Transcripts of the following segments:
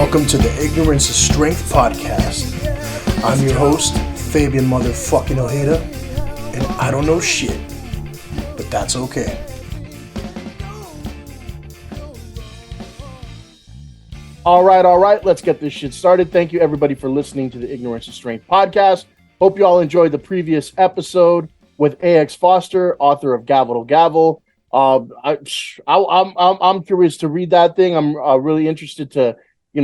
Welcome to the Ignorance is Strength podcast. I'm your host, Fabian motherfucking Ojeda, and I don't know shit, but that's okay. All right, let's get this shit started. Thank you everybody for listening to the Ignorance is Strength podcast. Hope you all enjoyed the previous episode with AX Foster, author of Gavel to Gavel. I'm curious to read that thing. I'm really interested to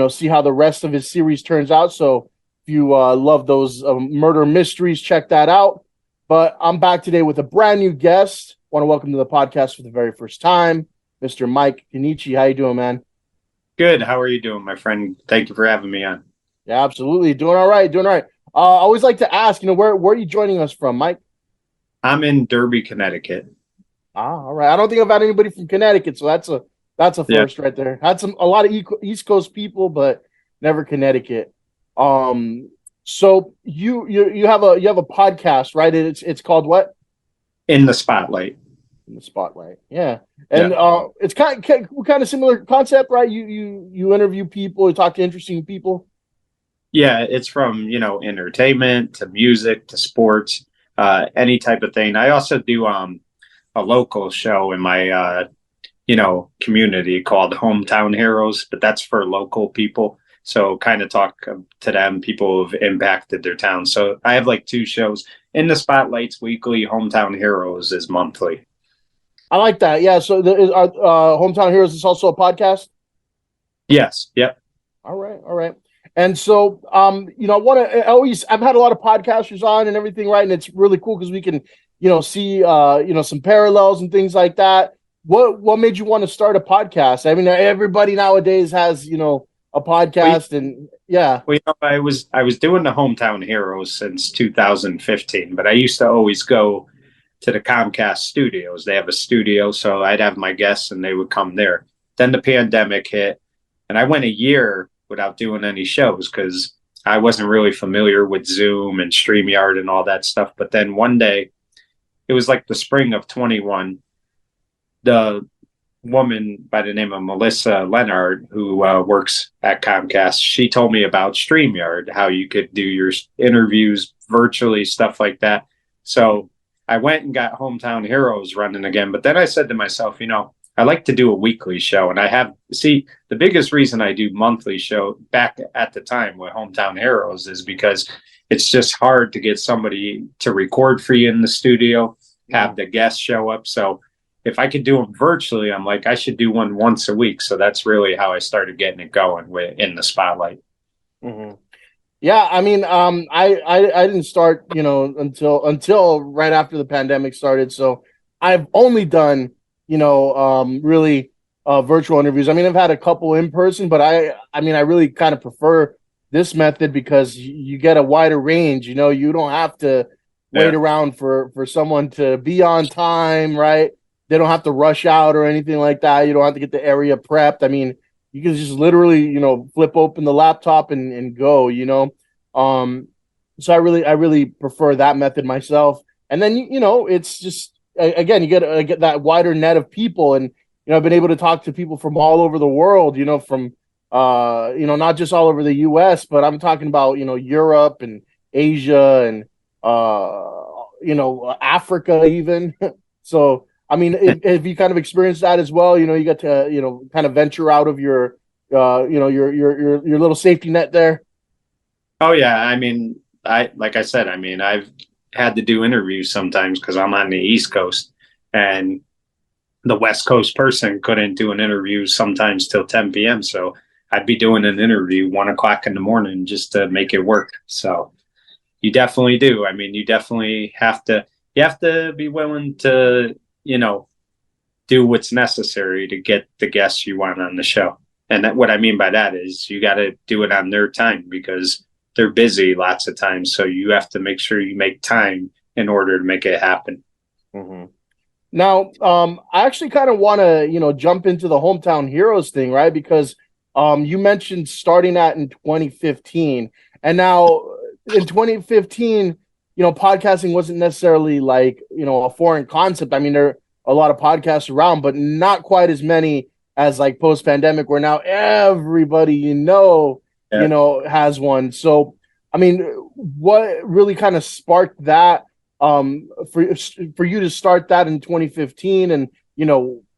see how the rest of his series turns out. So if you love those murder mysteries, check that out. But I'm back today with a brand new guest. Want to welcome to the podcast for the very first time, Mr. Mike Cannici. How you doing, man? Good. How are you doing, my friend? Thank you for having me on. Yeah, absolutely. Doing all right. I always like to ask, where are you joining us from, Mike? I'm in Derby, Connecticut. All right. I don't think I've had anybody from Connecticut, so that's a first right there. Had a lot of East Coast people, but never Connecticut. So you have a podcast, right? It's called what? In the Spotlight. In the Spotlight, yeah. And it's kind of similar concept, right? You interview people, you talk to interesting people. Yeah, it's from entertainment to music to sports, any type of thing. I also do a local show in my community called Hometown Heroes, but that's for local people. So kind of talk to them, people who've impacted their town. So I have like two shows. In the Spotlight's weekly, Hometown Heroes is monthly. I like that. Yeah. So Hometown Heroes is also a podcast? Yes. Yep. All right. And so, I've had a lot of podcasters on and everything, right? And it's really cool because we can, see, some parallels and things like that. What made you want to start a podcast? I mean, everybody nowadays has, a podcast and yeah. Well, I was doing the Hometown Heroes since 2015, but I used to always go to the Comcast studios. They have a studio, so I'd have my guests and they would come there. Then the pandemic hit and I went a year without doing any shows because I wasn't really familiar with Zoom and StreamYard and all that stuff. But then one day, it was like the spring of 21, the woman by the name of Melissa Leonard, who works at Comcast, she told me about StreamYard, how you could do your interviews virtually, stuff like that. So I went and got Hometown Heroes running again. But then I said to myself, I like to do a weekly show. And the biggest reason I do monthly show back at the time with Hometown Heroes is because it's just hard to get somebody to record for you in the studio, have the guests show up. So if I could do them virtually, I'm like, I should do one once a week. So that's really how I started getting it going in the Spotlight. Mm-hmm. Yeah, I mean, I didn't start, until right after the pandemic started. So I've only done, really virtual interviews. I mean, I've had a couple in person, but I really kind of prefer this method because you get a wider range. You don't have to wait around for someone to be on time, right? They don't have to rush out or anything like that. You don't have to get the area prepped. I mean, you can just literally, flip open the laptop and go, So I really prefer that method myself. And then, it's just, again, you get that wider net of people. And, I've been able to talk to people from all over the world, from, not just all over the US, but I'm talking about, Europe and Asia and, Africa even. So, I mean, if you kind of experienced that as well, you get to, kind of venture out of your, your little safety net there. Oh yeah. I mean, like I said, I've had to do interviews sometimes because I'm on the East Coast and the West Coast person couldn't do an interview sometimes till 10 p.m. So I'd be doing an interview 1 o'clock in the morning just to make it work. So you definitely do. I mean, you definitely have to be willing to, do what's necessary to get the guests you want on the show. And what I mean by that is you got to do it on their time because they're busy lots of times. So you have to make sure you make time in order to make it happen. Mm-hmm. Now, I actually kind of want to, jump into the Hometown Heroes thing, right? Because you mentioned starting that in 2015. And now in 2015, podcasting wasn't necessarily like, a foreign concept. I mean, there are a lot of podcasts around, but not quite as many as like post pandemic, where now everybody Yeah. has one. So, I mean, what really kind of sparked that for you to start that in 2015, and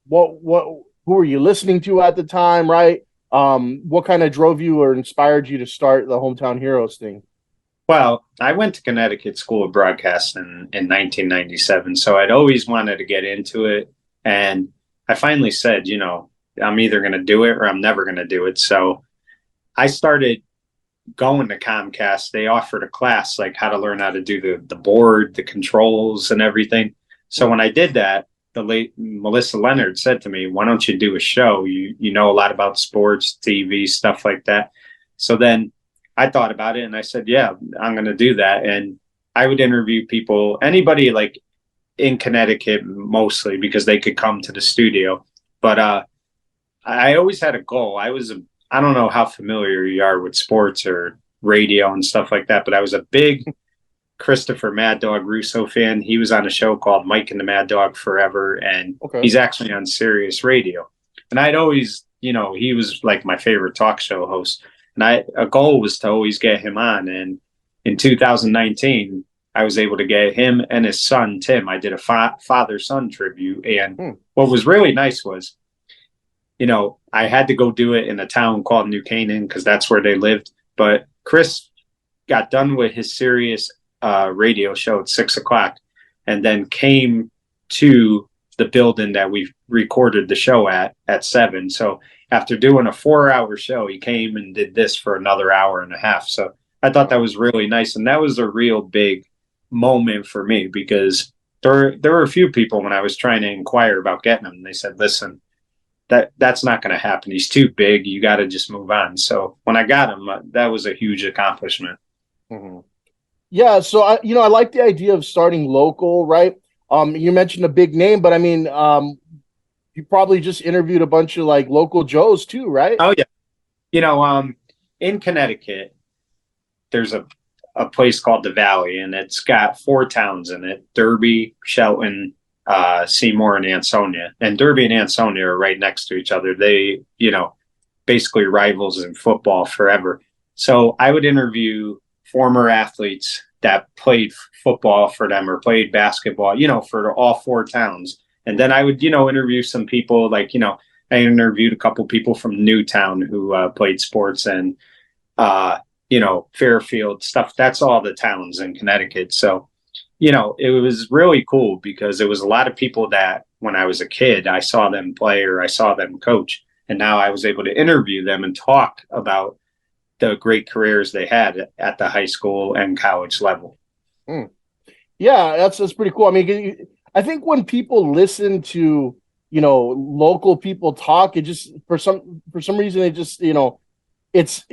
what who were you listening to at the time, right? What kind of drove you or inspired you to start the Hometown Heroes thing? Well, I went to Connecticut School of Broadcast in 1997, so I'd always wanted to get into it. And I finally said, I'm either going to do it or I'm never going to do it. So I started going to Comcast. They offered a class like how to learn how to do the board, the controls, and everything. So when I did that, the late Melissa Leonard said to me, "Why don't you do a show? You know a lot about sports, TV, stuff like that." So then I thought about it and I said, "Yeah, I'm going to do that." And I would interview people, anybody like in Connecticut mostly because they could come to the studio. But I always had a goal. I don't know how familiar you are with sports or radio and stuff like that, but I was a big Christopher Mad Dog Russo fan. He was on a show called Mike and the Mad Dog Forever, and Okay. he's actually on Sirius Radio. And I'd always, he was like my favorite talk show host. And a goal was to always get him on. And in 2019, I was able to get him and his son Tim. I did a father son tribute, and Hmm. what was really nice was I had to go do it in a town called New Canaan because that's where they lived. But Chris got done with his Sirius radio show at 6 o'clock and then came to the building that we recorded the show at 7. So after doing a 4-hour show, he came and did this for another hour and a half. So I thought that was really nice. And that was a real big moment for me because there were a few people when I was trying to inquire about getting him. And they said, listen, that's not going to happen. He's too big. You got to just move on. So when I got him, that was a huge accomplishment. Mm-hmm. Yeah, so I like the idea of starting local, right? You mentioned a big name, but I mean, you probably just interviewed a bunch of like local Joes too, right? Oh yeah, in Connecticut, there's a place called the Valley, and it's got 4 towns in it: Derby, Shelton, Seymour, and Ansonia. And Derby and Ansonia are right next to each other. They, basically rivals in football forever. So I would interview former athletes that played football for them or played basketball, for all 4 towns. And then I would, interview some people like, I interviewed a couple people from Newtown who played sports and, Fairfield stuff. That's all the towns in Connecticut. So, it was really cool because it was a lot of people that when I was a kid, I saw them play or I saw them coach. And now I was able to interview them and talk about the great careers they had at the high school and college level. Mm. Yeah, that's pretty cool. I mean, I think when people listen to local people talk, it just for some reason it just it's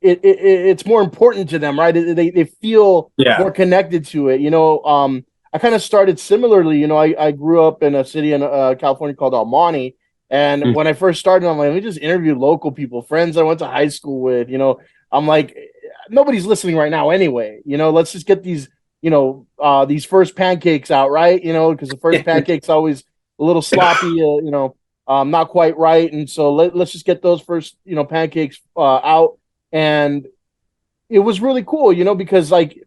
it's more important to them, right? They feel Yeah. more connected to it. I kind of started similarly. I grew up in a city in California called El Monte, and Mm. when I first started, I'm like, let me just interview local people, friends I went to high school with. I'm like, nobody's listening right now anyway. Let's just get these first pancakes out, right? Because the first pancake's always a little sloppy, not quite right, and so let's just get those first pancakes out. And it was really cool, because like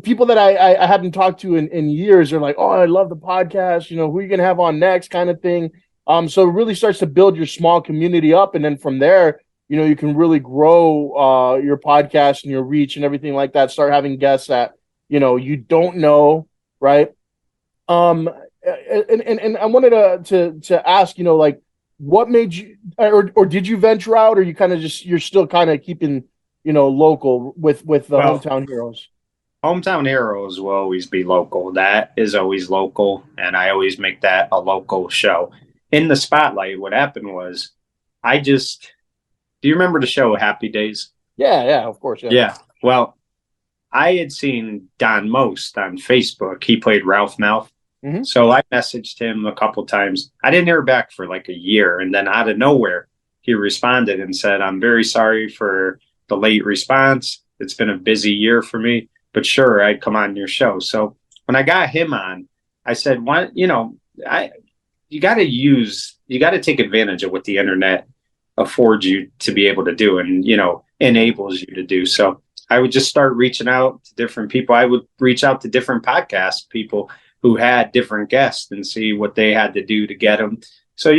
people that I hadn't talked to in years are like, oh, I love the podcast, who are you gonna have on next, kind of thing. So it really starts to build your small community up, and then from there, you can really grow your podcast and your reach and everything like that. Start having guests that you don't know, right? And I wanted to ask, like, what made you, or did you venture out, or you kind of you're still kind of keeping local with the Well, Hometown Heroes? hometown heroes will always be local. That is always local. And I always make that a local show. In the spotlight, what happened was do you remember the show Happy Days? Yeah, of course, yeah. Yeah. Well, I had seen Don Most on Facebook. He played Ralph Mouth. Hmm. So I messaged him a couple times. I didn't hear back for like a year. And then out of nowhere, he responded and said, I'm very sorry for the late response. It's been a busy year for me, but sure, I'd come on your show. So when I got him on, I said, why, you got to take advantage of what the internet affords you to be able to do, and enables you to do. So I would just start reaching out to different people. I would reach out to different podcast people who had different guests and see what they had to do to get them. So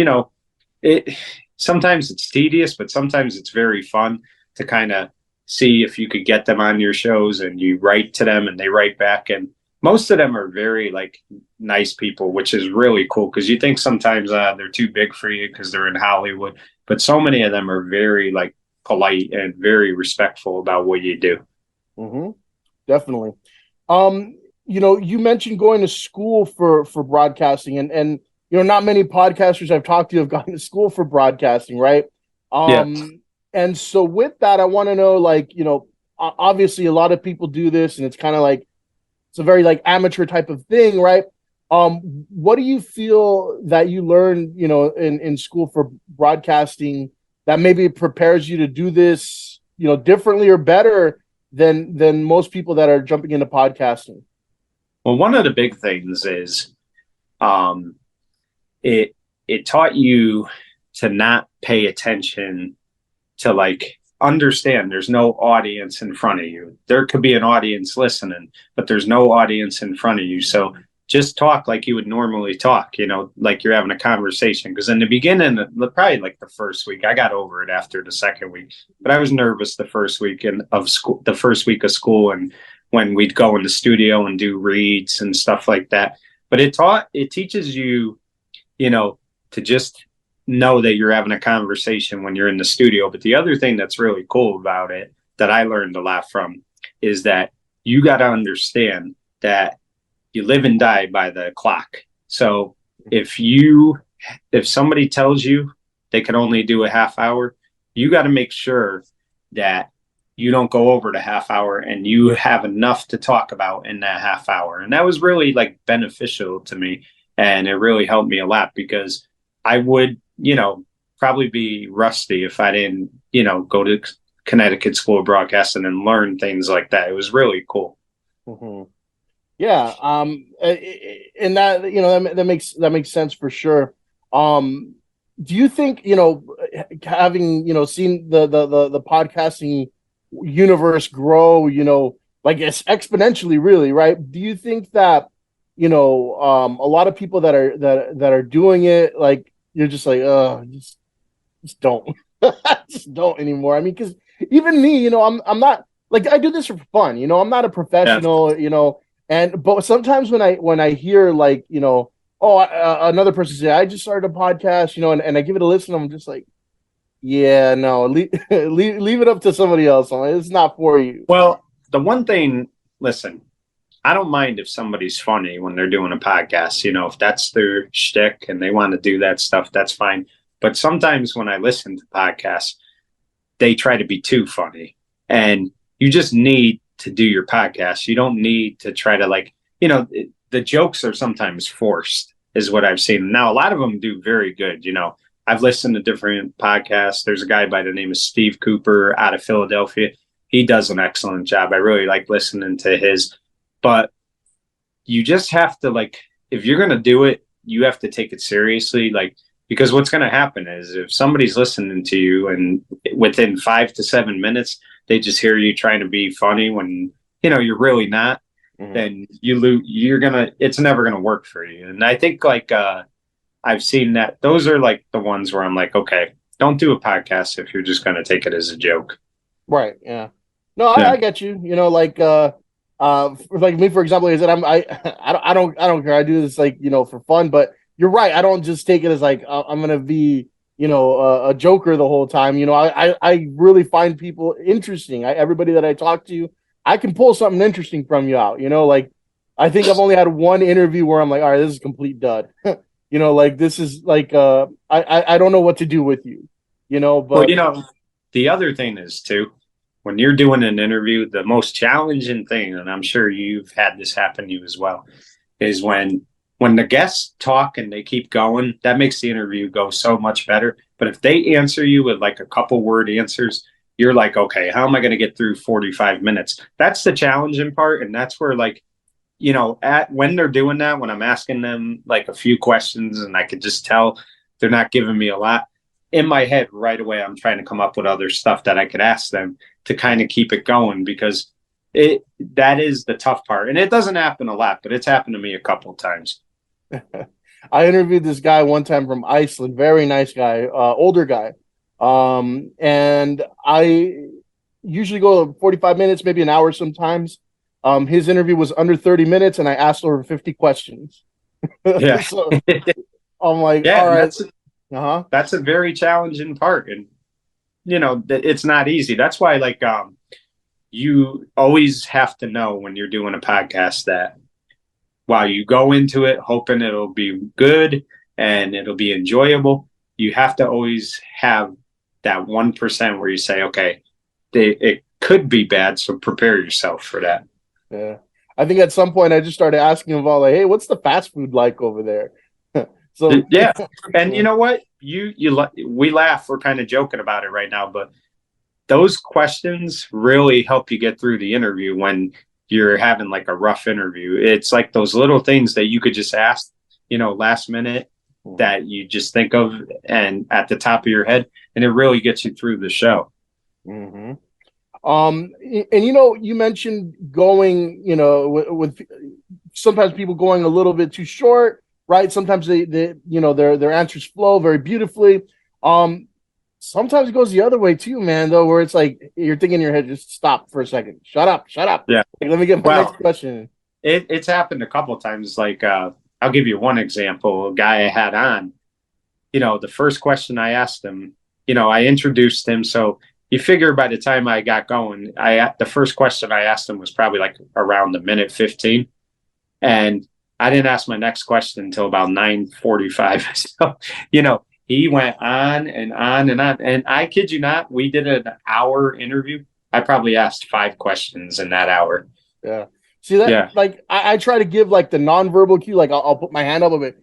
it sometimes it's tedious, but sometimes it's very fun to kind of see if you could get them on your shows, and you write to them and they write back. And most of them are very like nice people, which is really cool, because you think sometimes they're too big for you because they're in Hollywood, but so many of them are very like polite and very respectful about what you do. Mm-hmm. Definitely. You mentioned going to school for broadcasting, and not many podcasters I've talked to have gone to school for broadcasting, right? Yeah. And so with that, I want to know, like, obviously a lot of people do this, and it's kind of like it's a very like amateur type of thing, right? What do you feel that you learned, in school for broadcasting that maybe prepares you to do this, differently or better than most people that are jumping into podcasting? Well, one of the big things is um, it taught you to not pay attention, to like understand there's no audience in front of you. There could be an audience listening, but there's no audience in front of you. So just talk like you would normally talk, like you're having a conversation. Because in the beginning, probably like the first week, I got over it after the second week, but I was nervous the first week of school, the first week of school, and when we'd go in the studio and do reads and stuff like that. But it teaches you, to just know that you're having a conversation when you're in the studio. But the other thing that's really cool about it that I learned a lot from is that you got to understand that you live and die by the clock. So if somebody tells you they can only do a half hour, you got to make sure that you don't go over the half hour and you have enough to talk about in that half hour. And that was really like beneficial to me. And it really helped me a lot, because I would, probably be rusty if I didn't, go to Connecticut School of Broadcasting and learn things like that. It was really cool. Mm-hmm. Yeah. And that, that makes sense for sure. Do you think, having, seen the podcasting universe grow, like it's exponentially, really, right? Do you think that, a lot of people that are doing it, like, you're just like, just don't, just don't anymore. I mean, because even me, I'm not like, I do this for fun, I'm not a Yeah. professional, but sometimes when I hear, like, another person say, I just started a podcast, and I give it a listen, I'm just like, yeah, no, leave it up to somebody else. It's not for you. Well, the one thing, listen, I don't mind if somebody's funny when they're doing a podcast. If that's their shtick and they want to do that stuff, that's fine. But sometimes when I listen to podcasts, they try to be too funny. And you just need to do your podcast. You don't need to try to, like, the jokes are sometimes forced, is what I've seen. Now, a lot of them do very good. I've listened to different podcasts. There's a guy by the name of Steve Cooper out of Philadelphia. He does an excellent job. I really like listening to his. But you just have to, like, if you're going to do it, you have to take it seriously. Like, because what's going to happen is if somebody's listening to you and within 5 to 7 minutes, they just hear you trying to be funny when, you're really not, then you lose, it's never going to work for you. And I think, like, I've seen that those are like the ones where I'm like, okay, don't do a podcast if you're just going to take it as a joke. Right. Yeah. No, Yeah. I get you. Like me, for example, is that I don't care. I do this, like, for fun, but you're right. I don't just take it as like, I'm going to be, a joker the whole time. I really find people interesting. Everybody that I talk to, I can pull something interesting from you out, like, I think I've only had one interview where I'm like, all right, this is a complete dud. Like, this is like, I don't know what to do with you, but Well, the other thing is too, when you're doing an interview, the most challenging thing, and I'm sure you've had this happen to you as well, is when the guests talk and they keep going, that makes the interview go so much better. But if they answer you with like a couple word answers, you're like, okay, how am I going to get through 45 minutes? That's the challenging part. And that's where, like, at when they're doing that, when I'm asking them like a few questions and I could just tell they're not giving me a lot, in my head right away, I'm trying to come up with other stuff that I could ask them to kind of keep it going, because that is the tough part. And it doesn't happen a lot, but it's happened to me a couple of times. I interviewed this guy one time from Iceland, very nice guy, older guy. And I usually go 45 minutes, maybe an hour sometimes. His interview was under 30 minutes, and I asked over 50 questions. Yeah. So I'm like, Yeah, all and right, uh-huh. that's a very challenging part. And it's not easy. That's why, like, you always have to know when you're doing a podcast that while you go into it hoping it'll be good and it'll be enjoyable, you have to always have that 1% where you say, okay, it could be bad, so prepare yourself for that. Yeah. I think at some point I just started asking him all like, hey, what's the fast food like over there? So Yeah, and you know what? We laugh. We're kind of joking about it right now, but those questions really help you get through the interview when you're having like a rough interview. It's like those little things that you could just ask, last minute, that you just think of and at the top of your head, and it really gets you through the show. mm-hmm. And you mentioned going, with sometimes people going a little bit too short, right? Sometimes their answers flow very beautifully. Sometimes it goes the other way too, man, though, where it's like you're thinking in your head, just stop for a second. Shut up. Yeah. Like, let me get my next question. It's happened a couple of times. Like, I'll give you one example. A guy I had on, the first question I asked him, I introduced him. So you figure by the time I got going, the first question I asked him was probably like around the minute 15. And I didn't ask my next question until about 9:45. So, he went on and on and on. And I kid you not, we did an hour interview. I probably asked 5 questions in that hour. Yeah. See that? Yeah. Like I try to give like the nonverbal cue, like I'll put my hand up a bit,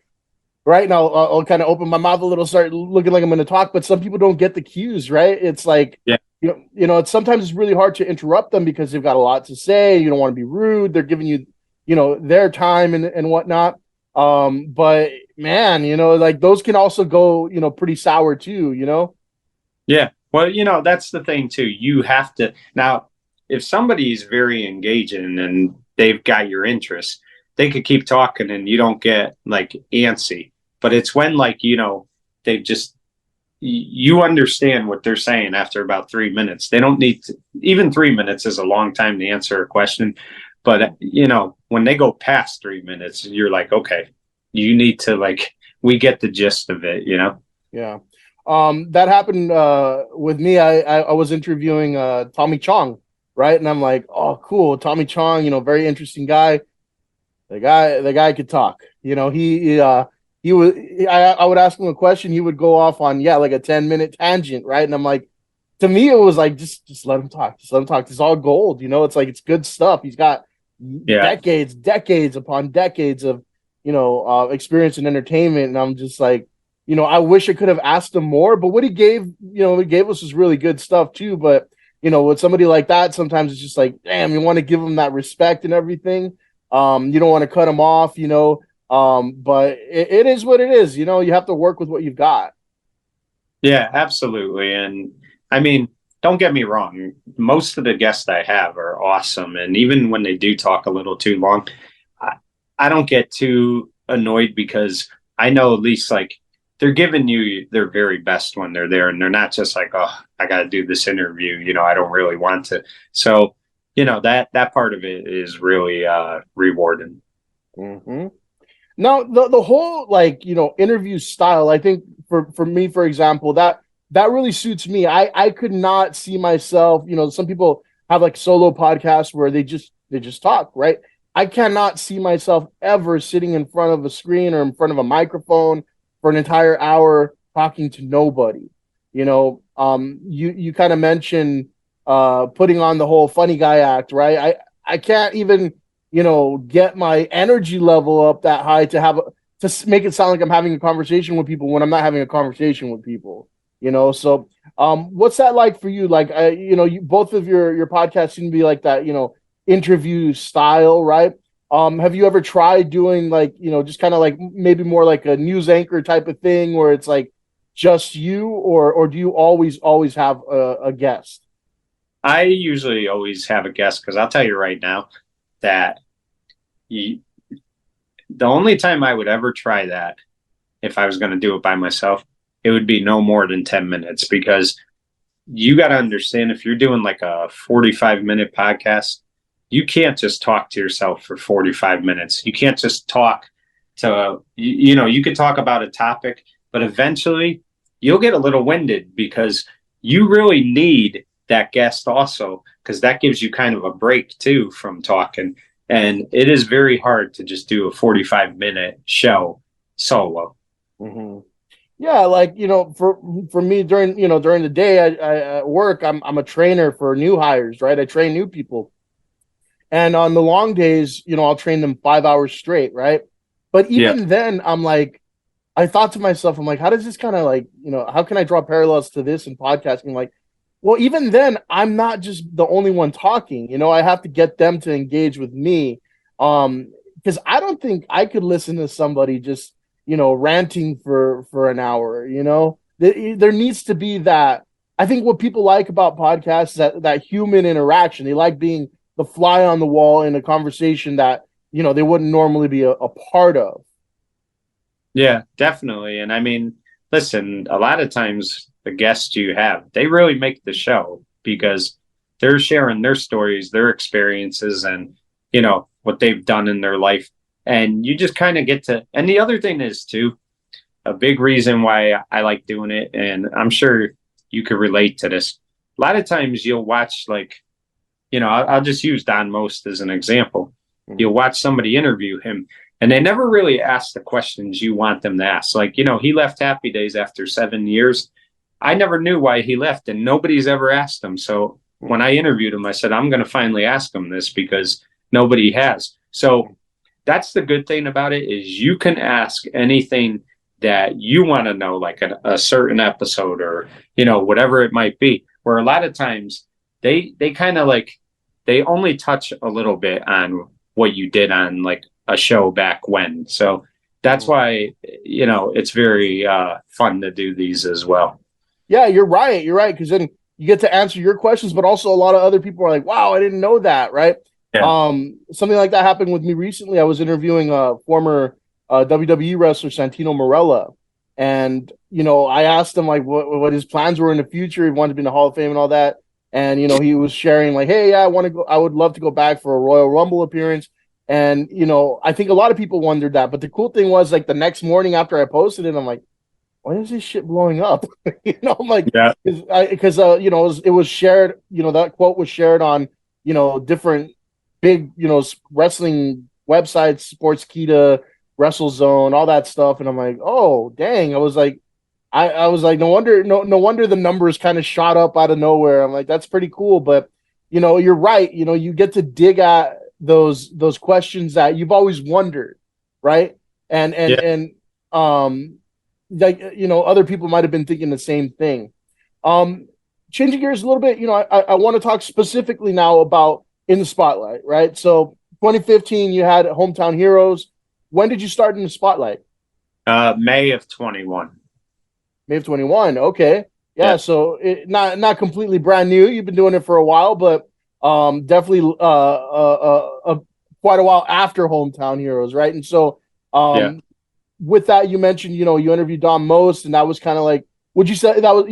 right? And I'll kind of open my mouth a little, start looking like I'm going to talk, but some people don't get the cues, right? It's like, Yeah. It's sometimes it's really hard to interrupt them because they've got a lot to say. You don't want to be rude. They're giving you, their time and whatnot. But man, like those can also go, pretty sour too, Yeah. Well, that's the thing too. You have to now, if somebody is very engaging and they've got your interest, they could keep talking and you don't get like antsy. But it's when like, they just you understand what they're saying after about 3 minutes. They don't need to, even 3 minutes is a long time to answer a question. But when they go past 3 minutes, you're like, okay, you need to like we get the gist of it, Yeah. That happened with me. I was interviewing Tommy Chong, right? And I'm like, oh, cool, Tommy Chong, very interesting guy. The guy could talk. He was. I would ask him a question, he would go off on like a 10-minute tangent, right? And I'm like, to me, it was like just let him talk, just let him talk. It's all gold, It's like it's good stuff. He's got decades upon decades of experience in entertainment, and I'm just like, I wish I could have asked him more, but what he gave us was really good stuff too. But with somebody like that, sometimes it's just like, damn, you want to give him that respect and everything. You don't want to cut him off, but it is what it is. You have to work with what you've got. Yeah, absolutely. And I mean, don't get me wrong. Most of the guests I have are awesome. And even when they do talk a little too long, I don't get too annoyed because I know at least like they're giving you their very best when they're there. And they're not just like, oh, I got to do this interview. I don't really want to. So, that part of it is really rewarding. Mm-hmm. Now, the whole interview style, I think for me, for example, that really suits me. I could not see myself. Some people have like solo podcasts where they just talk, right? I cannot see myself ever sitting in front of a screen or in front of a microphone for an entire hour talking to nobody. You kind of mentioned putting on the whole funny guy act, right? I can't even get my energy level up that high to make it sound like I'm having a conversation with people when I'm not having a conversation with people. So what's that like for you? Like you both of your podcasts seem to be like that, interview style, right? Have you ever tried doing like, just kind of like maybe more like a news anchor type of thing where it's like just you, or do you always have a guest? I usually always have a guest because I'll tell you right now that you, the only time I would ever try that, if I was going to do it by myself, it would be no more than 10 minutes because you got to understand if you're doing like a 45-minute podcast, you can't just talk to yourself for 45 minutes. You can't just talk you could talk about a topic, but eventually you'll get a little winded because you really need that guest also, because that gives you kind of a break too from talking. And it is very hard to just do a 45-minute show solo. Mm-hmm. Yeah, like for me during the day, I at work, I'm a trainer for new hires, right? I train new people, and on the long days, I'll train them 5 hours straight, right? But Yeah. even then, I thought to myself, I'm like, how does this kind of like, how can I draw parallels to this in podcasting? Like, well, even then, I'm not just the only one talking. I have to get them to engage with me. Because I don't think I could listen to somebody just, ranting for an hour. There needs to be that. I think what people like about podcasts is that human interaction. They like being the fly on the wall in a conversation that, they wouldn't normally be a part of. Yeah, definitely. And I mean, listen, a lot of times the guests you have, they really make the show because they're sharing their stories, their experiences, and, what they've done in their life. And you just kind of get to, and the other thing is, too, a big reason why I like doing it, and I'm sure you could relate to this. A lot of times you'll watch, like, I'll just use Don Most as an example. You'll watch somebody interview him, and they never really ask the questions you want them to ask. Like, he left Happy Days after 7 years. I never knew why he left, and nobody's ever asked him. So when I interviewed him, I said, I'm going to finally ask him this because nobody has. So that's the good thing about it is you can ask anything that you want to know, like a certain episode or, whatever it might be. Where a lot of times they kind of like, they only touch a little bit on what you did on like a show back when. So that's why, it's very fun to do these as well. Yeah, you're right. You're right. Because then you get to answer your questions, but also a lot of other people are like, wow, I didn't know that. Right. Yeah. Something like that happened with me recently. I was interviewing a former WWE wrestler, Santino Marella. And, I asked him like what his plans were in the future. He wanted to be in the Hall of Fame and all that. And, he was sharing like, hey, yeah, I want to go. I would love to go back for a Royal Rumble appearance. And, I think a lot of people wondered that. But the cool thing was like the next morning after I posted it, I'm like, why is this shit blowing up? I'm like, Yeah. because it was shared. That quote was shared on different big wrestling websites, Sportskeeda, WrestleZone, all that stuff, and I'm like, oh dang! I was like, no wonder the numbers kind of shot up out of nowhere. I'm like, that's pretty cool, but you're right. You get to dig at those questions that you've always wondered, right? Yeah. And like other people might have been thinking the same thing. um Changing gears a little bit, I want to talk specifically now about in the spotlight, right? So 2015 you had Hometown Heroes. When did you start in the spotlight? May of 21. May of 21. Okay. Yeah, Yeah. so not completely brand new. You've been doing it for a while, but definitely quite a while after Hometown Heroes, right? And so Yeah. with that, you mentioned, you interviewed Don Most, and that was kind of like, would you say that was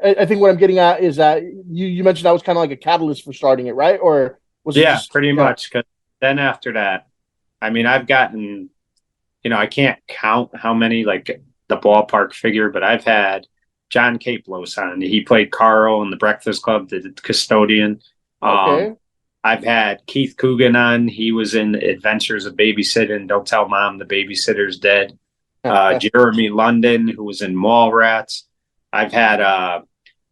I think what I'm getting at is that you mentioned that was kind of like a catalyst for starting it, right? Or was it Yeah, just, pretty yeah? much. Because then after that, I mean, I've gotten, I can't count how many, like the ballpark figure, but I've had John Caplos on. He played Carl in the Breakfast Club, the custodian. Um, Okay. I've had Keith Coogan on. He was in Adventures of Babysitting. Don't Tell Mom the Babysitter's Dead. Jeremy London, who was in Mallrats. I've had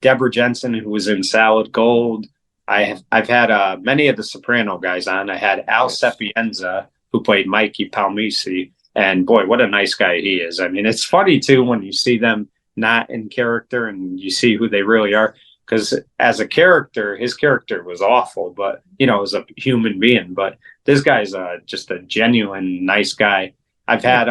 Deborah Jensen, who was in Salad Gold. I've had many of the Soprano guys on. I had Al Nice. Sapienza, who played Mikey Palmisi, and boy, what a nice guy he is. I mean, it's funny too when you see them not in character and you see who they really are. because as a character, his character was awful, but as a human being. But this guy's just a genuine nice guy. I've Yeah. had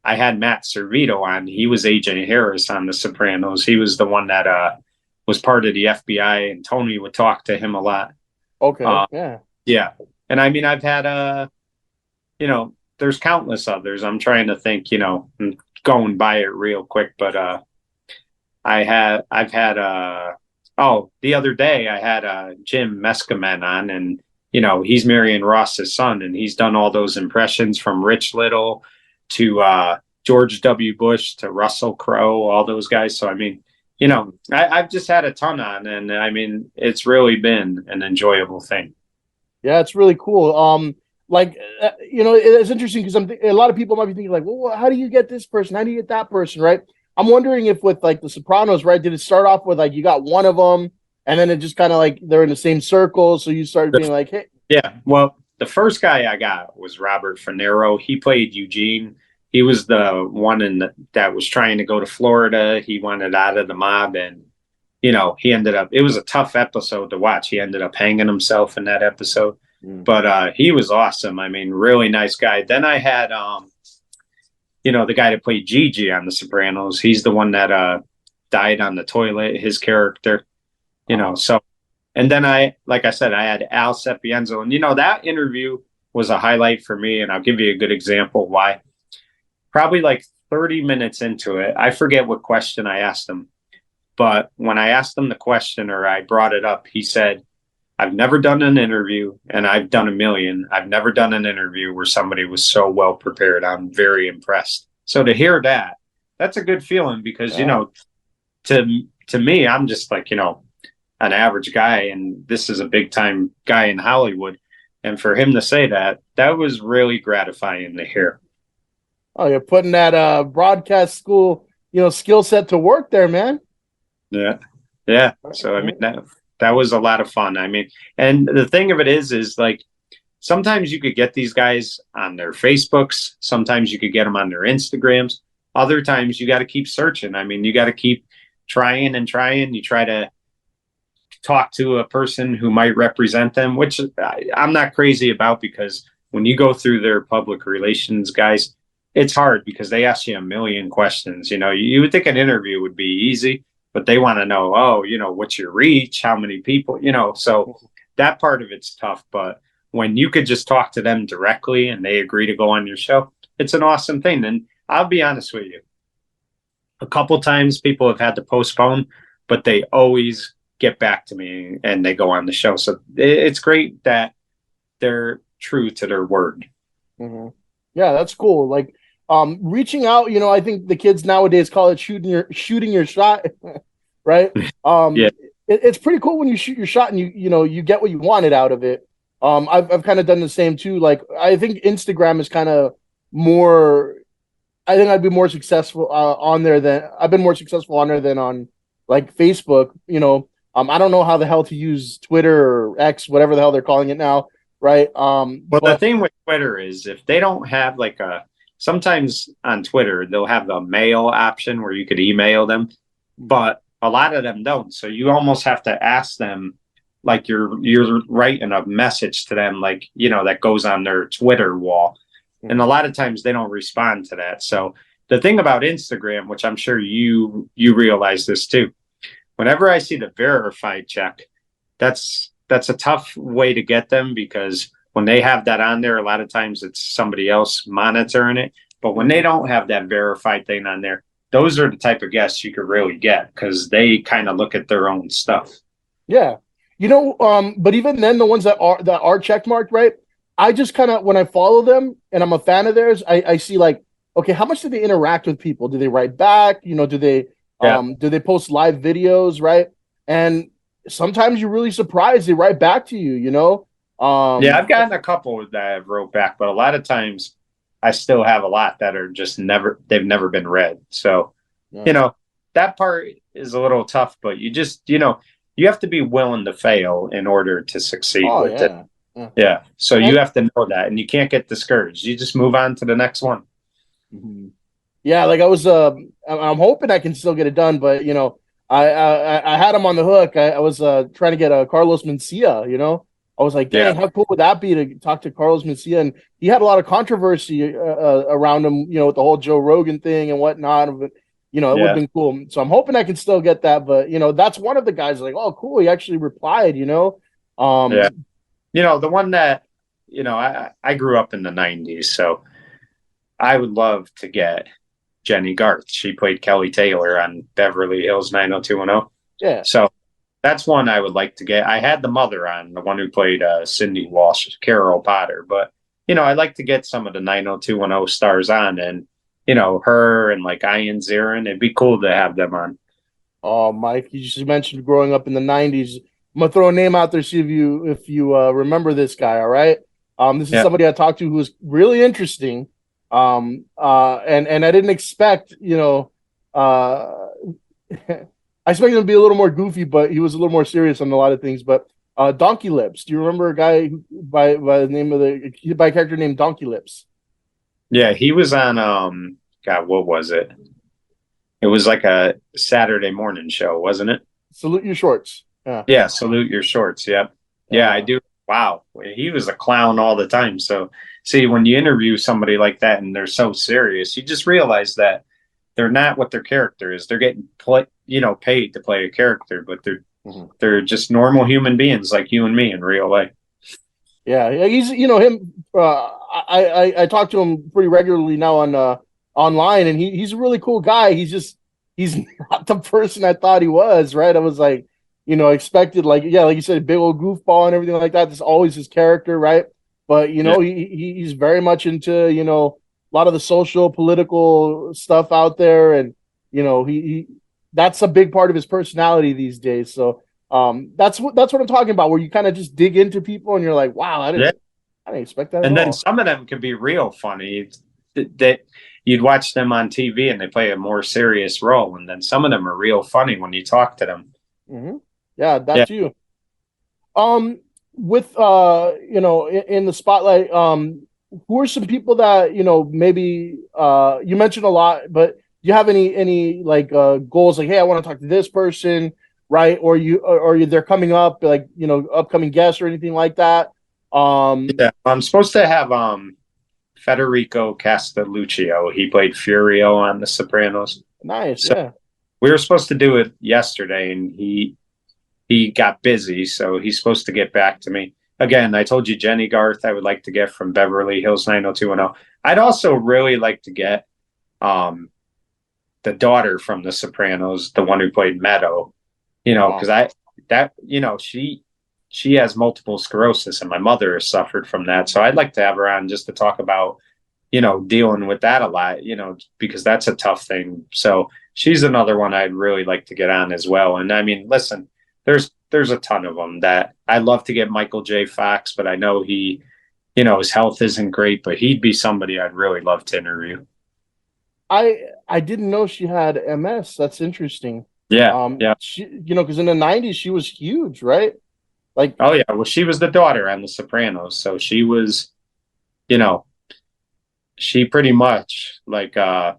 I had Matt Servito on. He was Agent Harris on The Sopranos. He was the one that was part of the FBI, and Tony would talk to him a lot. Okay. Uh, Yeah. yeah, and I mean, I've had there's countless others. I'm trying to think, I'm going by it real quick, but I've had the other day I had Jim Meskimen on, and he's Marion Ross's son, and he's done all those impressions from Rich Little to George W. Bush to Russell Crowe, all those guys. So I mean, I've just had a ton on, and I mean, it's really been an enjoyable thing. Yeah, it's really cool. It's interesting because a lot of people might be thinking like, well, how do you get this person? How do you get that person? Right. I'm wondering if with like The Sopranos, right? Did it start off with like you got one of them, and then it just kind of like they're in the same circle, so you started being like, hey, Yeah, well, the first guy I got was Robert Fanero. He played Eugene. He was the one that was trying to go to Florida. He wanted out of the mob, and he ended up. It was a tough episode to watch. He ended up hanging himself in that episode, but he was awesome. I mean, really nice guy. Then I had the guy that played Gigi on The Sopranos. He's the one that died on the toilet. His character, so. And then like I said, I had Al Sapienza, and that interview was a highlight for me. And I'll give you a good example why. Probably like 30 minutes into it, I forget what question I asked him, but when I asked him the question or I brought it up, he said, "I've never done an interview, and I've done a million. I've never done an interview where somebody was so well prepared. I'm very impressed." So to hear that, that's a good feeling because to me, I'm just like an average guy, and this is a big time guy in Hollywood. And for him to say that was really gratifying to hear. oh, you're putting that broadcast school, skill set to work there, man. Yeah. Yeah. So, I mean, that was a lot of fun. I mean, and the thing of it is like, sometimes you could get these guys on their Facebooks. Sometimes you could get them on their Instagrams. Other times you got to keep searching. I mean, you got to keep trying and trying. You try to talk to a person who might represent them, which I'm not crazy about, because when you go through their public relations guys, it's hard because they ask you a million questions. You would think an interview would be easy, but they want to know, what's your reach? How many people, so that part of it's tough. But when you could just talk to them directly and they agree to go on your show, it's an awesome thing. And I'll be honest with you, a couple times people have had to postpone, but they always get back to me and they go on the show. So it's great that they're true to their word. Mm-hmm. Yeah, that's cool. Like reaching out, I think the kids nowadays call it shooting your shot, right? Yeah. It's pretty cool when you shoot your shot and you get what you wanted out of it. I've kind of done the same too. Like I think Instagram is kind of more. I think I'd be more successful on there than I've been more successful on there than on like Facebook. I don't know how the hell to use Twitter or X, whatever the hell they're calling it now, right? The thing with Twitter is if they don't have like sometimes on Twitter they'll have the mail option where you could email them, but a lot of them don't. So you almost have to ask them, like you're writing a message to them, like that goes on their Twitter wall, and a lot of times they don't respond to that. So the thing about Instagram, which I'm sure you realize this too, whenever I see the verified check, that's a tough way to get them, because when they have that on there, a lot of times it's somebody else monitoring it. But when they don't have that verified thing on there, those are the type of guests you could really get because they kind of look at their own stuff. Yeah. But even then, the ones that are check marked, right? I just kind of, when I follow them and I'm a fan of theirs, I see like, okay, how much do they interact with people? Do they write back? Do they post live videos, right? And sometimes you're really surprised they write back to you, Yeah, I've gotten a couple that have wrote back, but a lot of times I still have a lot that are just they've never been read. So, that part is a little tough, but you just, you have to be willing to fail in order to succeed with it. Yeah. So you have to know that, and you can't get discouraged. You just move on to the next one. Mm-hmm. Yeah. Like I'm hoping I can still get it done, but I had him on the hook. I was trying to get Carlos Mencia. I was like, Yeah, dang, how cool would that be to talk to Carlos Mencia? And he had a lot of controversy around him, with the whole Joe Rogan thing and whatnot. But it would have yeah, been cool. So I'm hoping I can still get that. But that's one of the guys. Like, oh, cool, he actually replied. yeah. Um, The one that I grew up in the '90s, so I would love to get Jenny Garth. She played Kelly Taylor on Beverly Hills 90210. yeah. So that's one I would like to get. I had the mother on, the one who played Cindy Walsh, Carol Potter, but I'd like to get some of the 90210 stars on, and her and like Ian Zirin. It'd be cool to have them on. Oh, Mike, you just mentioned growing up in the '90s. I'm gonna throw a name out there, see if you remember this guy. All right, this is Yeah, somebody I talked to who was really interesting. And I didn't expect, I expected him to be a little more goofy, but he was a little more serious on a lot of things. But Donkey Lips, do you remember a guy by the name of by a character named Donkey Lips? yeah. He was on God, what was it? It was like a Saturday morning show, wasn't it? Salute your shorts. Yeah, Yeah, salute your shorts. Yep. Yeah, I yeah. do. Wow. He was a clown all the time. So, see, when you interview somebody like that and they're so serious, you just realize that they're not what their character is. They're getting paid to play a character, but Mhm. they're just normal human beings like you and me in real life. Yeah, yeah, he's him. I talk to him pretty regularly now on online, and he's a really cool guy. He's not the person I thought he was. Right? I was like, expected like like you said, big old goofball and everything like that. That's always his character, right? But Yeah. he's very much into a lot of the social political stuff out there, and he that's a big part of his personality these days. So that's what I'm talking about, where you kind of just dig into people and you're like, wow, Yeah. I didn't expect that at And then all. some of them could be real funny that you'd watch them on TV and they play a more serious role. And then some of them are real funny when you talk to them. Hmm. Yeah, Yeah. that's you. Um, with in the spotlight, who are some people that maybe you mentioned a lot, but do you have any like goals? Like, hey, I want to talk to this person, right? Or they're coming up, like upcoming guests or anything like that. Yeah. I'm supposed to have Federico Castelluccio. He played Furio on The Sopranos. Nice, So yeah. we were supposed to do it yesterday, and he got busy, so he's supposed to get back to me. Again, I told you Jenny Garth I would like to get from Beverly Hills 90210. I'd also really like to get um the daughter from The Sopranos, the one who played Meadow, Oh, because I that she has multiple sclerosis, and my mother has suffered from that. So I'd like to have her on just to talk about dealing with that a lot, because that's a tough thing. So she's another one I'd really like to get on as well. And I mean, listen, there's a ton of them that I'd love to get Michael J. Fox, but I know his health isn't great, but he'd be somebody I'd really love to interview. I didn't know she had MS. That's interesting. Yeah, yeah. She, because in the '90s she was huge, right? Like, Oh yeah. Well, she was the daughter on The Sopranos, so she was, you know, she pretty much like I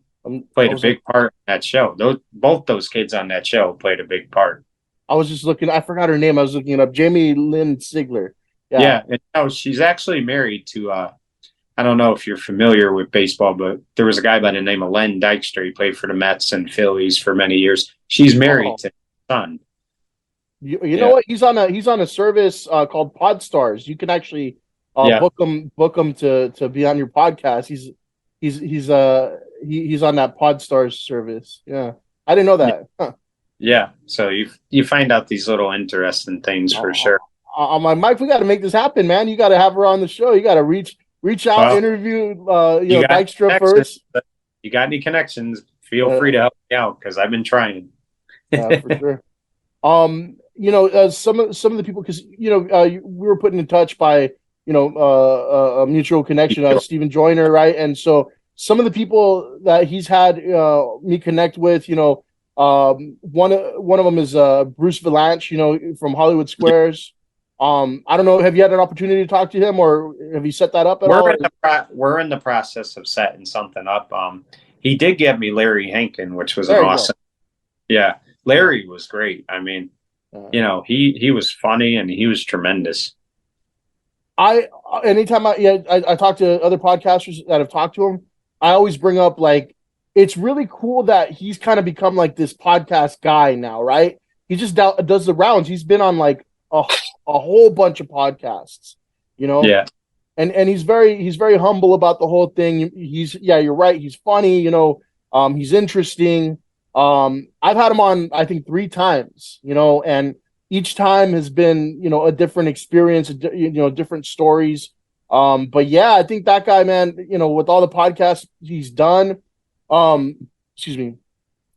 played a was like, big part in that show. Both those kids on that show played a big part. I was just looking. I forgot her name. I was looking it up. Jamie Lynn Sigler. Yeah. Yeah, and she's actually married to I don't know if you're familiar with baseball, but there was a guy by the name of Len Dykstra. He played for the Mets and Phillies for many years. She's married Oh, to his son. you know Yeah, what? He's on a service called Podstars. You can actually yeah, book him to be on your podcast. He's on that Podstars service. Yeah, I didn't know yeah, that. Huh. yeah. So you find out these little interesting things for Uh, sure. I'm like, Mike, we got to make this happen, man. You got to have her on the show. You got to reach out, Well, interview, you got any Dykstra connections? first. You got any connections? Feel free Uh, to help me out because I've been trying. for sure. Some of the people, because we were put in touch by a mutual connection, Stephen Joyner, right? And so some of the people that he's had me connect with, one of them is Bruce Valanche, from Hollywood Squares. I don't know. Have you had an opportunity to talk to him, or have you set that up at all? We're in the process of setting something up. He did get me Larry Hankin, which was an There you go. awesome. Yeah. Yeah. Larry was great. I mean, Uh, he was funny and he was tremendous. I anytime I talk to other podcasters that have talked to him, I always bring up like it's really cool that he's kind of become like this podcast guy now, right? He just does the rounds. He's been on like a whole bunch of podcasts, you know, Yeah. and he's very humble about the whole thing. He's yeah, you're right. He's funny, he's interesting. I've had him on I think three times, and each time has been a different experience, different stories. But yeah, I think that guy, man, with all the podcasts he's done, um, excuse me,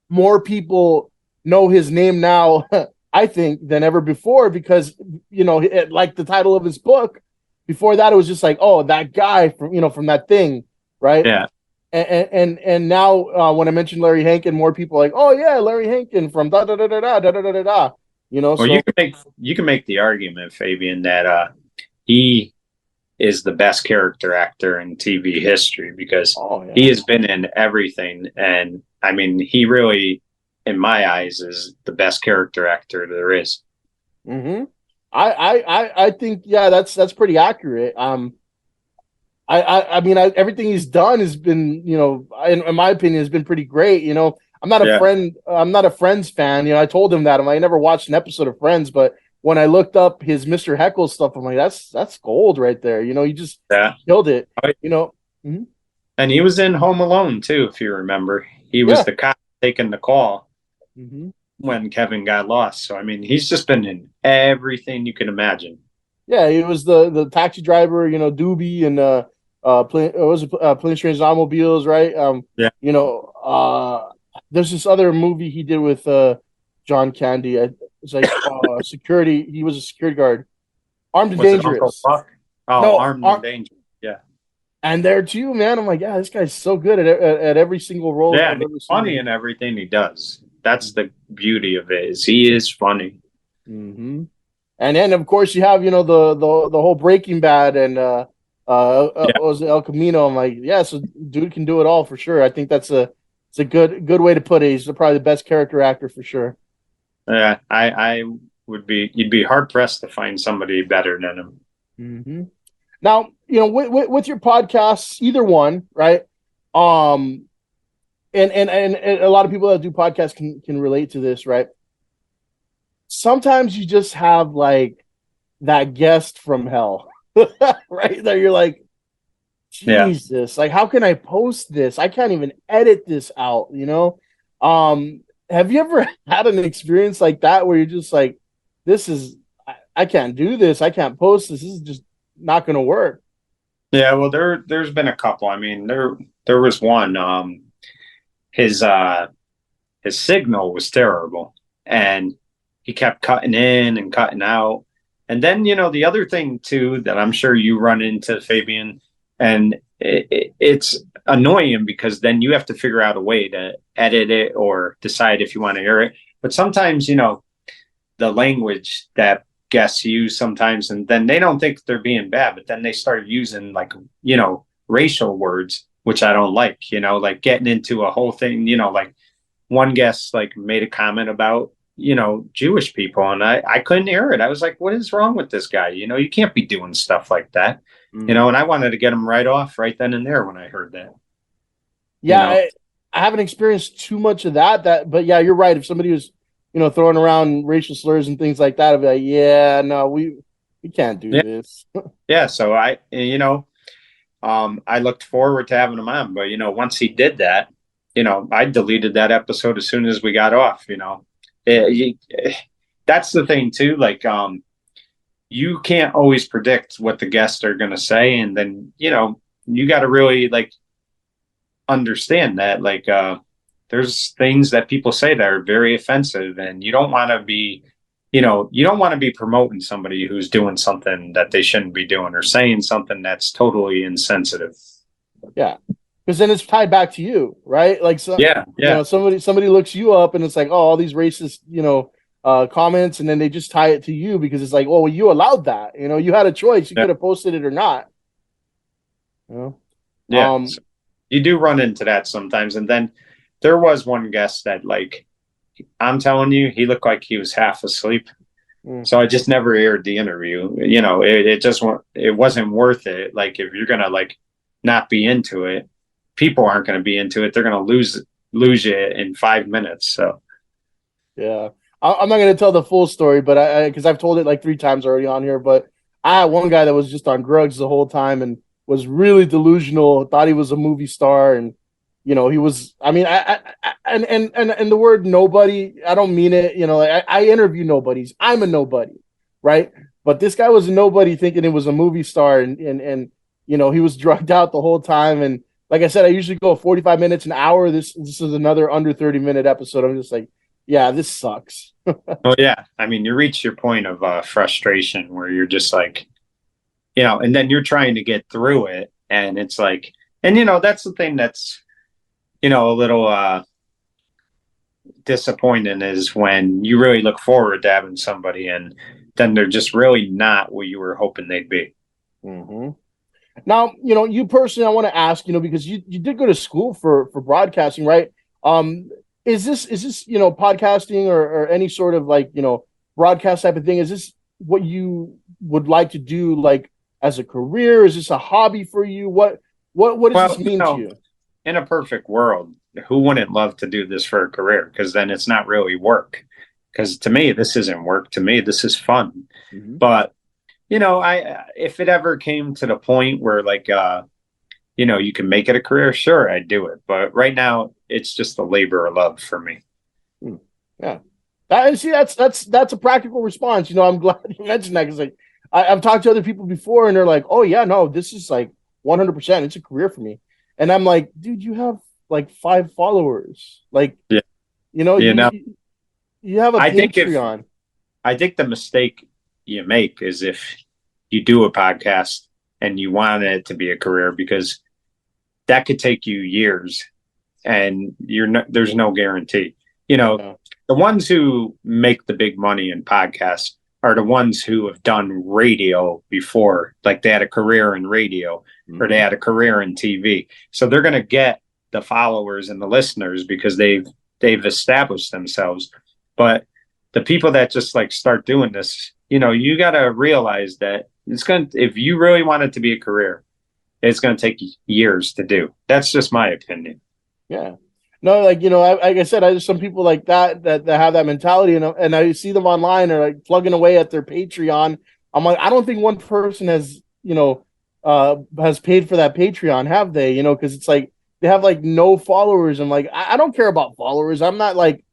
more people know his name now, I think, than ever before because like the title of his book. Before that, it was just like, oh, that guy from that thing, right? Yeah. And now when I mentioned Larry Hankin, more people are like, oh yeah, Larry Hankin from da da da da da da da da da da. Well, So you can make the argument, Fabian, that he is the best character actor in TV history because oh he yeah. has been in everything. And I mean, he really, in my eyes, is the best character actor there is. Mm-hmm. I think yeah, that's pretty accurate. I mean, everything he's done has been, in my opinion, has been pretty great. Yeah. I'm not a Friends fan. I told him that. I never watched an episode of Friends, but when I looked up his Mr. Heckle stuff, I'm like, that's gold right there. He just Yeah. killed it. You know, Mhm. And he was in Home Alone too, if you remember. He was Yeah. the cop taking the call Hmm. when Kevin got lost. So I mean, he's just been in everything you can imagine. Yeah, he was the taxi driver, Doobie and plane it was Plane Trains and Automobiles, right? Yeah. You know, there's this other movie he did with John Candy. It's like security. He was a security guard, Armed and Was it Uncle Dangerous. Buck? Oh, No, Armed and Dangerous. Yeah. and there too, man. I'm like, yeah, this guy's so good at every single role Yeah, I've and he's ever seen funny him. in everything he does. That's the beauty of it, is he is funny. Mm-hmm. And then of course you have the whole Breaking Bad and Yeah. was it El Camino. I'm like, yeah, so dude can do it all for sure. I think it's a good way to put it. He's probably the best character actor for sure. Yeah. I would be, you'd be hard pressed to find somebody better than him. Mm-hmm. Now with your podcasts, either one, right? Um, and a lot of people that do podcasts can relate to this, right? Sometimes you just have like that guest from hell, right? That you're like, Yeah. Jesus, like how can I post this? I can't even edit this out. Have you ever had an experience like that where you're just like, this is I can't do this, I can't post this is just not gonna work. Yeah. Well, there's been a couple. I mean, there was one, his, his signal was terrible and he kept cutting in and cutting out. And then, the other thing too that I'm sure you run into, Fabian, and it's annoying because then you have to figure out a way to edit it or decide if you want to air it. But sometimes, the language that guests use sometimes, and then they don't think they're being bad, but then they start using like, racial words, which I don't like, like getting into a whole thing, like one guest like made a comment about Jewish people, and I couldn't hear it. I was like, what is wrong with this guy? You can't be doing stuff like that. Mm. And I wanted to get him right off right then and there when I heard that. you Yeah, know I haven't experienced too much of that, but yeah, you're right. If somebody was, throwing around racial slurs and things like that, I'd be like, yeah, no, we can't do yeah. this. Yeah, so I looked forward to having him on, but once he did that, I deleted that episode as soon as we got off. That's the thing too, like you can't always predict what the guests are going to say, and then you got to really like understand that like there's things that people say that are very offensive, and you don't want to be you don't want to be promoting somebody who's doing something that they shouldn't be doing or saying something that's totally insensitive. Yeah, because then it's tied back to you, right? Like so, Yeah, yeah, somebody looks you up and it's like, oh, all these racist, comments, and then they just tie it to you because it's like, oh, well, you allowed that. You had a choice. You yeah, could have posted it or not. You know? yeah. So you do run into that sometimes, and then there was one guest that like I'm telling you, he looked like he was half asleep. Mm. So I just never aired the interview. It just it wasn't worth it. Like if you're gonna like not be into it, people aren't gonna be into it. They're gonna lose you in 5 minutes. So Yeah. I'm not going to tell the full story, but because I've told it like three times already on here. But I had one guy that was just on drugs the whole time and was really delusional, thought he was a movie star. And, he was, I mean, and the word nobody, I don't mean it, like I interview nobodies. I'm a nobody, right? But this guy was a nobody thinking it was a movie star. And he was drugged out the whole time. And like I said, I usually go 45 minutes, an hour. This is another under 30-minute episode. I'm just like, yeah, this sucks. well, yeah. I mean, you reach your point of frustration where you're just like, and then you're trying to get through it, and it's like, and that's the thing that's, a little disappointing is when you really look forward to having somebody and then they're just really not what you were hoping they'd be. Mm-hmm. Now, you personally, I want to ask, because you did go to school for broadcasting, right? Is this podcasting or any sort of like broadcast type of thing? Is this what you would like to do like as a career? Is this a hobby for you? What does Well, this mean to you? in a perfect world, who wouldn't love to do this for a career? Because then it's not really work. Because to me, this isn't work. To me, this is fun. Mm-hmm. But I if it ever came to the point where like you can make it a career, sure, I'd do it. But right now, it's just a labor of love for me. Yeah. See, that's a practical response. I'm glad you mentioned that because like I've talked to other people before and they're like, oh yeah, no, this is like 100%. It's a career for me. And I'm like, dude, you have like 5 followers. Like, Yeah, you know, you know, you have a I think if Patreon. I think the mistake you make is if you do a podcast and you want it to be a career because that could take you years and there's no guarantee. Yeah. The ones who make the big money in podcasts are the ones who have done radio before, like they had a career in radio or they Mhm. had a career in TV. So they're going to get the followers and the listeners because they've established themselves. But the people that just like start doing this, you got to realize that if you really want it to be a career, it's going to take years to do. That's just my opinion. Yeah. No, like like I said, there's some people like that have that mentality, and I see them online or like plugging away at their Patreon. I'm like, I don't think one person has paid for that Patreon, have they? Because it's like they have like no followers, and like I don't care about followers. I'm not like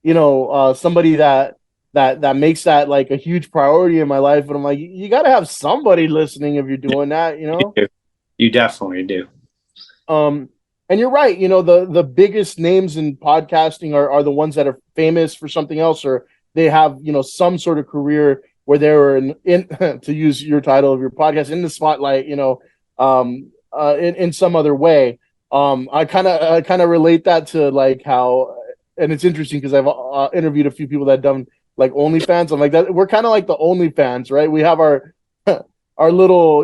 somebody that makes that like a huge priority in my life. But I'm like, you got to have somebody listening if you're doing that. You definitely do. Um, and you're right. The biggest names in podcasting are the ones that are famous for something else, or they have some sort of career where they were in to use your title of your podcast in the spotlight. In some other way. I kind of relate that to like how, and it's interesting because I've interviewed a few people that have done like OnlyFans. I'm like that. We're kind of like the OnlyFans, right? We have our our little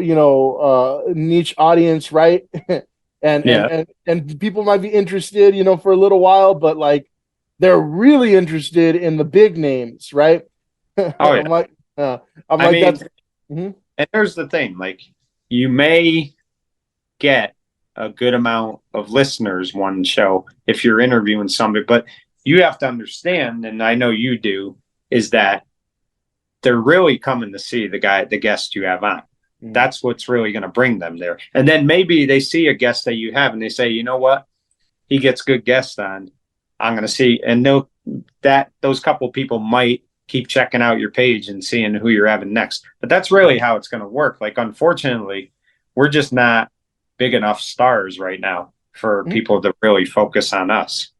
niche audience, right? and, and Yeah. and and people might be interested for a little while, but like they're really interested in the big names, right? Oh yeah. I'm like uh, I'm I like mean, that's mhm. and there's the thing, like you may get a good amount of listeners one show if you're interviewing somebody, but you have to understand, and I know you do, is that they're really coming to see the guest you have on. Mhm. That's what's really going to bring them there. And then maybe they see a guest that you have and they say, you know what? He gets good guests on. I'm going to see. And those couple people might keep checking out your page and seeing who you're having next. But that's really how it's going to work. Like, unfortunately, we're just not big enough stars right now for Mhm. people to really focus on us.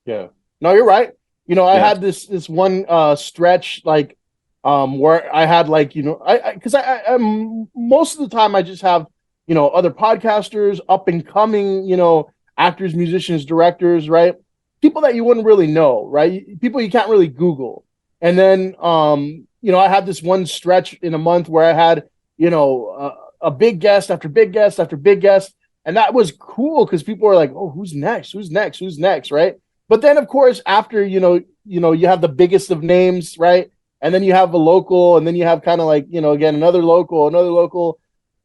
Yeah. No, you're right. I Yeah. had this one stretch like where I had like I because I most of the time I just have other podcasters, up and coming actors, musicians, directors, right? People that you wouldn't really know, right? People you can't really Google. And then I had this one stretch in a month where I had a big guest after big guest after big guest, and that was cool because people were like, "Oh, who's next? Who's next? Who's next?" Right? But then, of course, after you have the biggest of names, right? And then you have a local, and then you have kind of like, again, another local.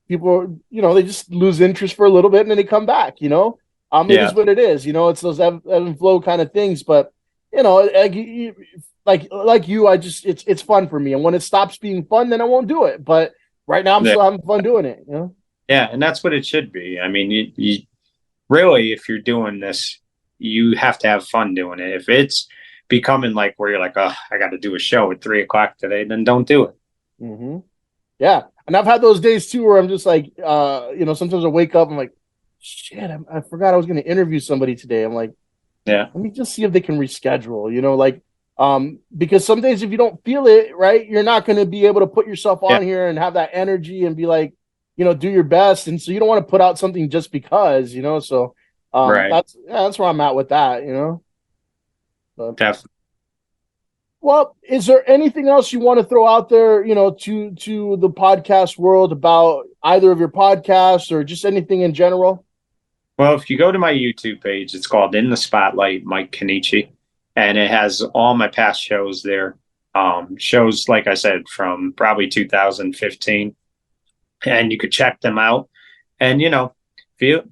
People, they just lose interest for a little bit and then they come back, It is Yeah. what it is, it's those ebb and flow kind of things. But, like you, it's fun for me. And when it stops being fun, then I won't do it. But right now I'm Yeah. still having fun doing it. Yeah. And that's what it should be. I mean, you really, if you're doing this, you have to have fun doing it. If it's becoming like where you're like, oh, I got to do a show at 3 o'clock today, then don't do it. Mm-hmm. Yeah. And I've had those days too where I'm just like, sometimes I wake up, I'm like, shit, I forgot I was going to interview somebody today. I'm like, Yeah. let me just see if they can reschedule, because some days if you don't feel it, right, you're not going to be able to put yourself Yeah. on here and have that energy and be like, do your best. And so you don't want to put out something just because, so Right. that's where I'm at with that. But, Definitely. well, is there anything else you want to throw out there, to the podcast world about either of your podcasts or just anything in general? Well, if you go to my YouTube page, it's called In the Spotlight, Mike Cannici, and it has all my past shows there. Shows, like I said, from probably 2015, and you could check them out. And feel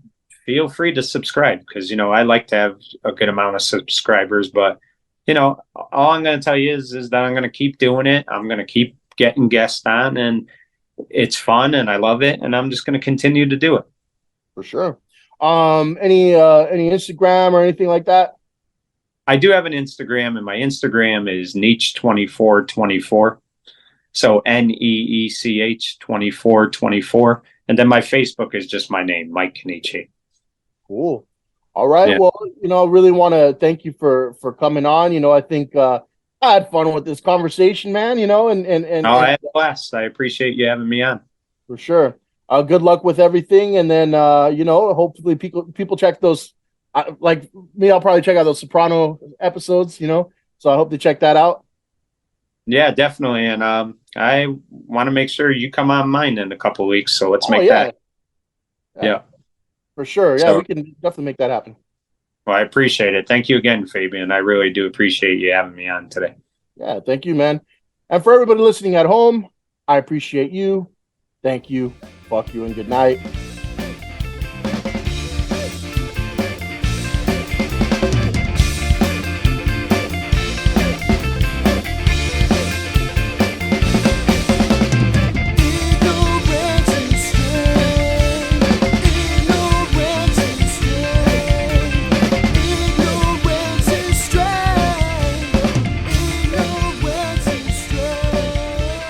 feel free to subscribe because I like to have a good amount of subscribers. But all I'm going to tell you is that I'm going to keep doing it. I'm going to keep getting guests on, and it's fun, and I love it, and I'm just going to continue to do it. For sure. Any Instagram or anything like that? I do have an Instagram, and my Instagram is Neech2424. So Neech 2424. And then my Facebook is just my name, Mike Cannici. Cool. All right. Yeah. Well, I really want to thank you for coming on. I think I had fun with this conversation, man, I had a blast. I appreciate you having me on. for sure. Good luck with everything. And then, hopefully people check those, like me, I'll probably check out those Soprano episodes, so I hope to check that out. Yeah, definitely. And I want to make sure you come on mine in a couple of weeks. So let's make Yeah. that. Yeah. For sure. Yeah, So, we can definitely make that happen. well, I appreciate it. Thank you again, Fabian. I really do appreciate you having me on today. Yeah, thank you, man. And for everybody listening at home, I appreciate you. Thank you. Fuck you and good night.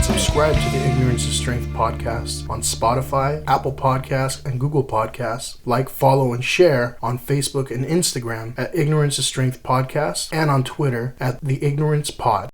Subscribe to the Ignorance is Strength podcast on Spotify, Apple Podcasts, and Google Podcasts. Like, follow, and share on Facebook and Instagram at Ignorance is Strength Podcast and on Twitter at The Ignorance Pod.